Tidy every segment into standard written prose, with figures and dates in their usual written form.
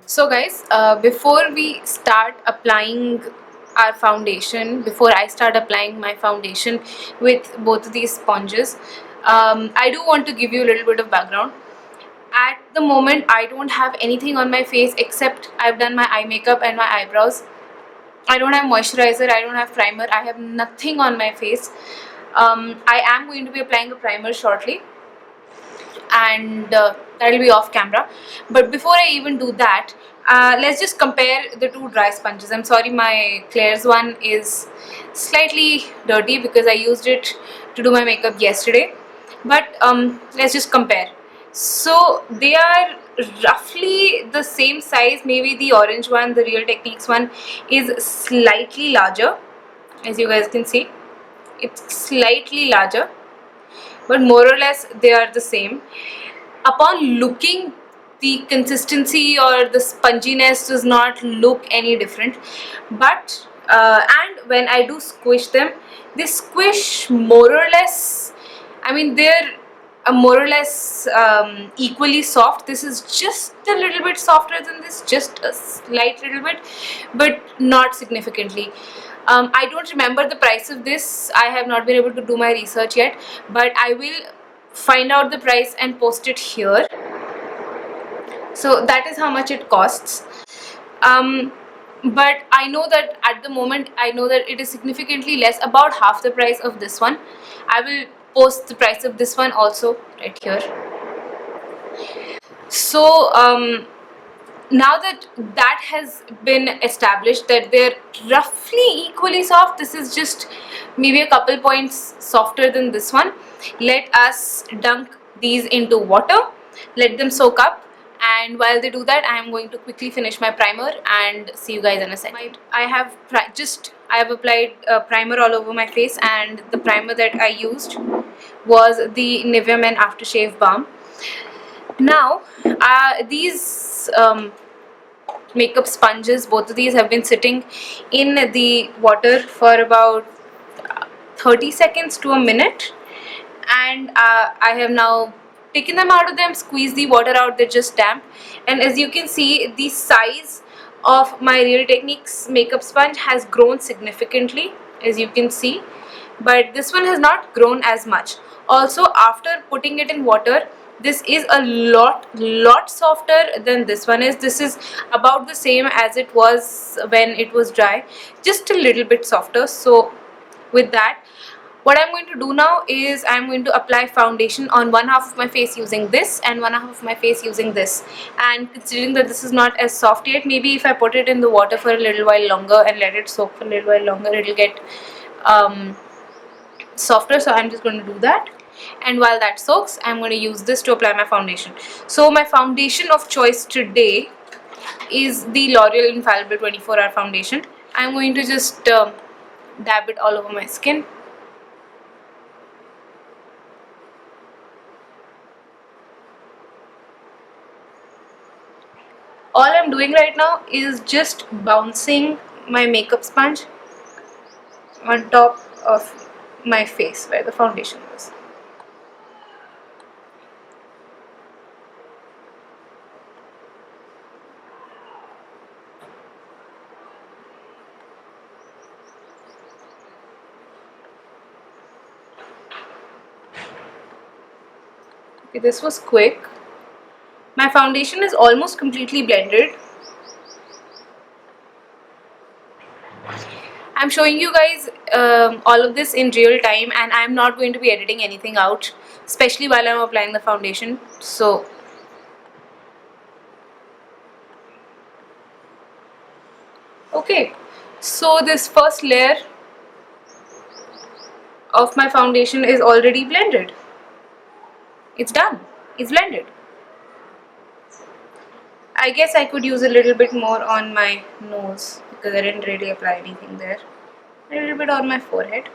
So guys, before we start applying our foundation, before I start applying my foundation with both of these sponges, I do want to give you a little bit of background. At the moment, I don't have anything on my face except I've done my eye makeup and my eyebrows. I don't have moisturizer, I don't have primer, I have nothing on my face. I am going to be applying a primer shortly, and that will be off camera. But before I even do that, let's just compare the two dry sponges. I'm sorry, my Claire's one is slightly dirty because I used it to do my makeup yesterday, but let's just compare. So they are roughly the same size. Maybe the orange one, the Real Techniques one, is slightly larger. As you guys can see, it's slightly larger, but more or less they are the same. Upon looking, the consistency or the sponginess does not look any different, but and when I do squish them, they squish more or less. I mean, they're more or less equally soft. This is just a little bit softer than this, just a slight little bit, but not significantly. I don't remember the price of this. I have not been able to do my research yet, but I will find out the price and post it here. So that is how much it costs. But I know that at the moment, I know that it is significantly less, about half the price of this one. I will post the price of this one also right here. So now that that has been established, that they're roughly equally soft, this is just maybe a couple points softer than this one. Let us dunk these into water, let them soak up, and while they do that, I am going to quickly finish my primer and see you guys in a second. I have applied primer all over my face, and the primer that I used was the Nivea Men Aftershave Balm. Now these makeup sponges, both of these have been sitting in the water for about 30 seconds to a minute, and I have now taken them out of them, squeezed the water out, they're just damp. And as you can see, the size of my Real Techniques makeup sponge has grown significantly, as you can see, but this one has not grown as much. Also, after putting it in water, this is a lot softer than this one is. This is about the same as it was when it was dry, just a little bit softer. So with that, what I'm going to do now is I'm going to apply foundation on one half of my face using this and one half of my face using this. And considering that this is not as soft yet, maybe if I put it in the water for a little while longer and let it soak for a little while longer, it'll get softer. So I'm just going to do that, and while that soaks, I'm going to use this to apply my foundation. So my foundation of choice today is the L'Oreal Infallible 24-hour foundation. I'm going to just dab it all over my skin. All I'm doing right now is just bouncing my makeup sponge on top of my face where the foundation was. Okay, this was quick. My foundation is almost completely blended. I'm showing you guys all of this in real time, and I'm not going to be editing anything out, especially while I'm applying the foundation. So okay, so this first layer of my foundation is already blended. It's done. It's blended. I guess I could use a little bit more on my nose because I didn't really apply anything there. A little bit on my forehead.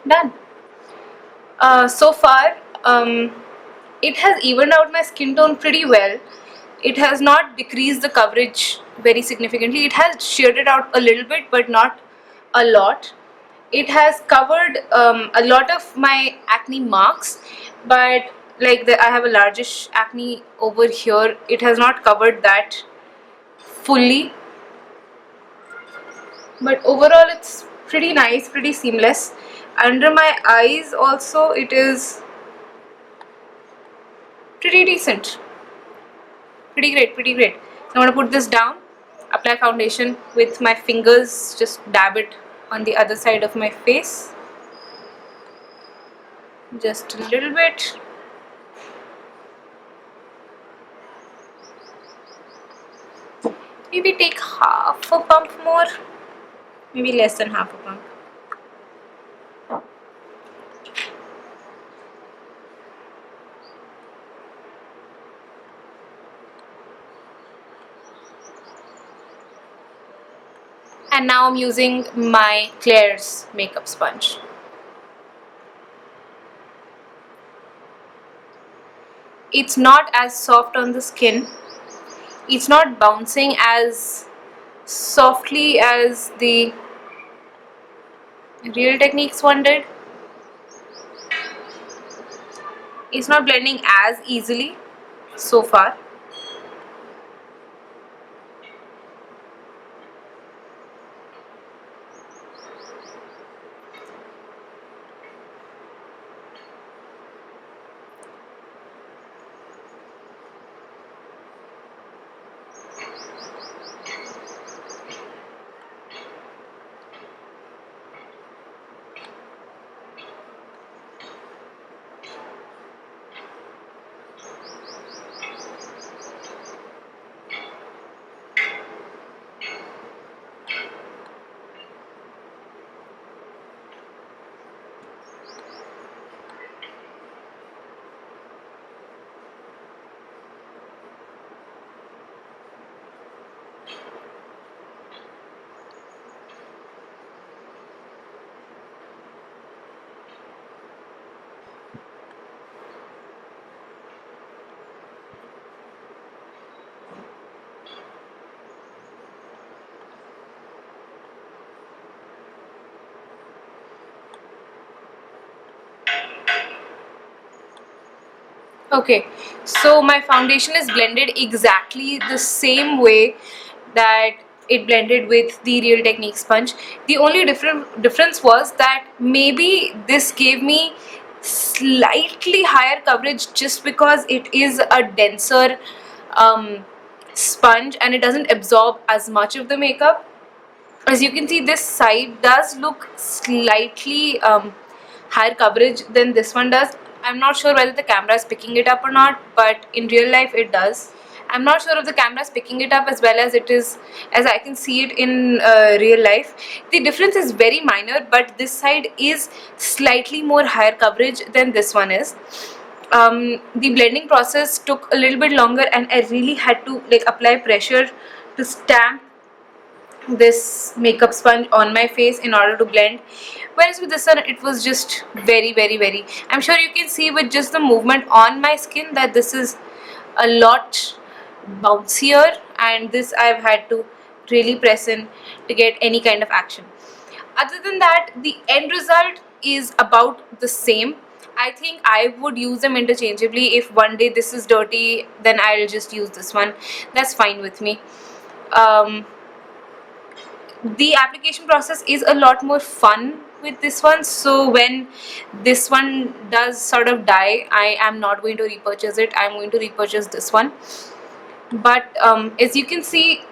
Done. So far, it has evened out my skin tone pretty well. It has not decreased the coverage very significantly. It has sheared it out a little bit, but not a lot. It has covered a lot of my acne marks, but like I have a largish acne over here. It has not covered that fully, but overall it's pretty nice, pretty seamless. Under my eyes also it is pretty decent, pretty great, pretty great. So I'm gonna put this down, apply foundation with my fingers, just dab it on the other side of my face, just a little bit. Maybe take half a pump more, maybe less than half a pump. And now I'm using my Klairs makeup sponge. It's not as soft on the skin. It's not bouncing as softly as the Real Techniques one did. It's not blending as easily so far. Okay, so my foundation is blended exactly the same way that it blended with the Real Technique sponge. The only difference was that maybe this gave me slightly higher coverage just because it is a denser sponge and it doesn't absorb as much of the makeup. As you can see, this side does look slightly higher coverage than this one does. I'm not sure whether the camera is picking it up or not, but in real life it does. I'm not sure if the camera is picking it up as well as it is, as I can see it in real life. The difference is very minor, but this side is slightly more higher coverage than this one is. The blending process took a little bit longer and I really had to like apply pressure to stamp this makeup sponge on my face in order to blend, whereas with this one it was just very, I'm sure you can see with just the movement on my skin that this is a lot bouncier, and this I've had to really press in to get any kind of action. Other than that, the end result is about the same. I think I would use them interchangeably. If one day this is dirty, then I'll just use this one. That's fine with me. The application process is a lot more fun with this one, so when this one does sort of die, I am not going to repurchase it. I'm going to repurchase this one. But as you can see,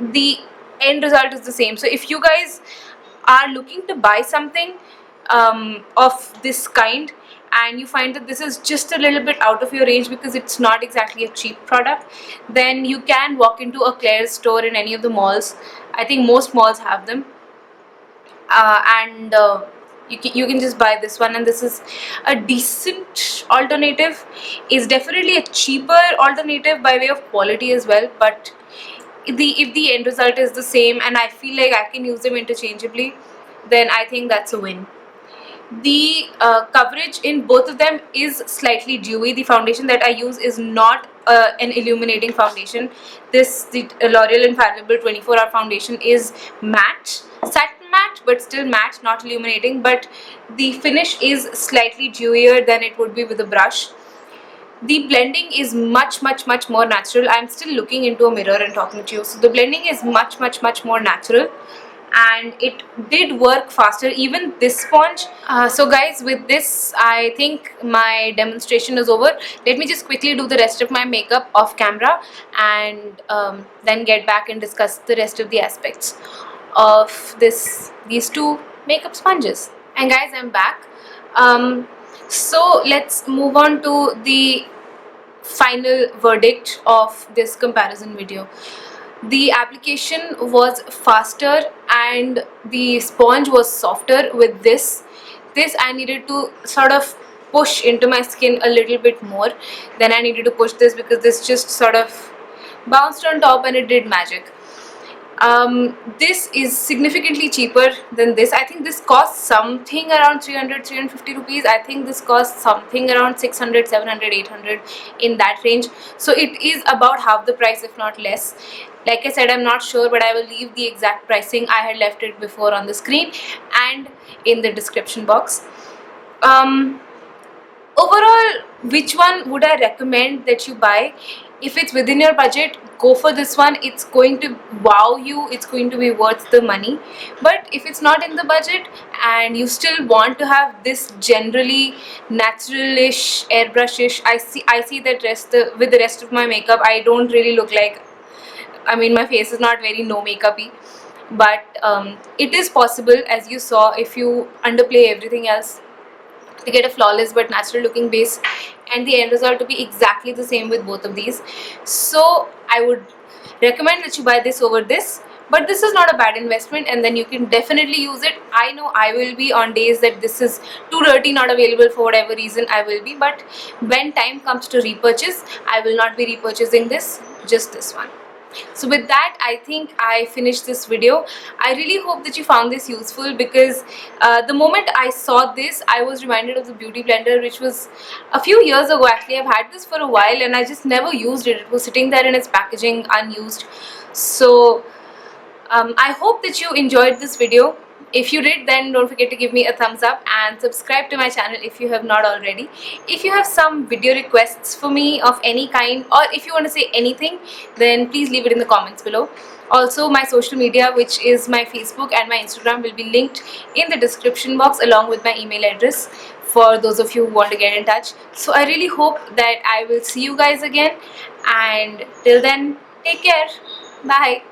the end result is the same. So if you guys are looking to buy something of this kind and you find that this is just a little bit out of your range because it's not exactly a cheap product, then you can walk into a Klairs store in any of the malls. I think most malls have them, and you can just buy this one, and this is a decent alternative. It's definitely a cheaper alternative by way of quality as well, but if the end result is the same and I feel like I can use them interchangeably, then I think that's a win. The coverage in both of them is slightly dewy. The foundation that I use is not an illuminating foundation. The L'Oreal Infallible 24-hour foundation is matte, satin matte, but still matte, not illuminating, but the finish is slightly dewier than it would be with a brush. The blending is much more natural. I'm still looking into a mirror and talking to you, so the blending is much more natural, and it did work faster, even this sponge. So guys, with this I think my demonstration is over. Let me just quickly do the rest of my makeup off camera, and then get back and discuss the rest of the aspects of these two makeup sponges. And guys, I'm back. So let's move on to the final verdict of this comparison video. The application was faster and the sponge was softer with this. I needed to sort of push into my skin a little bit more than I needed to push this, because this just sort of bounced on top and it did magic. This is significantly cheaper than this. I think this costs something around 350 rupees. I think this costs something around 600, 700, 800, in that range. So it is about half the price, if not less. Like I said, I'm not sure, but I will leave the exact pricing. I had left it before on the screen and in the description box. Overall, which one would I recommend that you buy? If it's within your budget, go for this one. It's going to wow you. It's going to be worth the money. But if it's not in the budget and you still want to have this generally naturalish, airbrushish, I see that with the rest of my makeup, I don't really look like, I mean, my face is not very no makeup-y. But it is possible, as you saw, if you underplay everything else, to get a flawless but natural looking base, and the end result to be exactly the same with both of these. So I would recommend that you buy this over this, but this is not a bad investment, and then you can definitely use it. I know I will be on days that this is too dirty, not available for whatever reason, I will be, but when time comes to repurchase, I will not be repurchasing this, just this one. So with that, I think I finished this video. I really hope that you found this useful, because the moment I saw this, I was reminded of the Beauty Blender, which was a few years ago. Actually, I've had this for a while and I just never used it. It was sitting there in its packaging unused. So I hope that you enjoyed this video. If you did, then don't forget to give me a thumbs up and subscribe to my channel if you have not already. If you have some video requests for me of any kind, or if you want to say anything, then please leave it in the comments below. Also, my social media, which is my Facebook and my Instagram, will be linked in the description box along with my email address for those of you who want to get in touch. So I really hope that I will see you guys again, and till then, take care. Bye.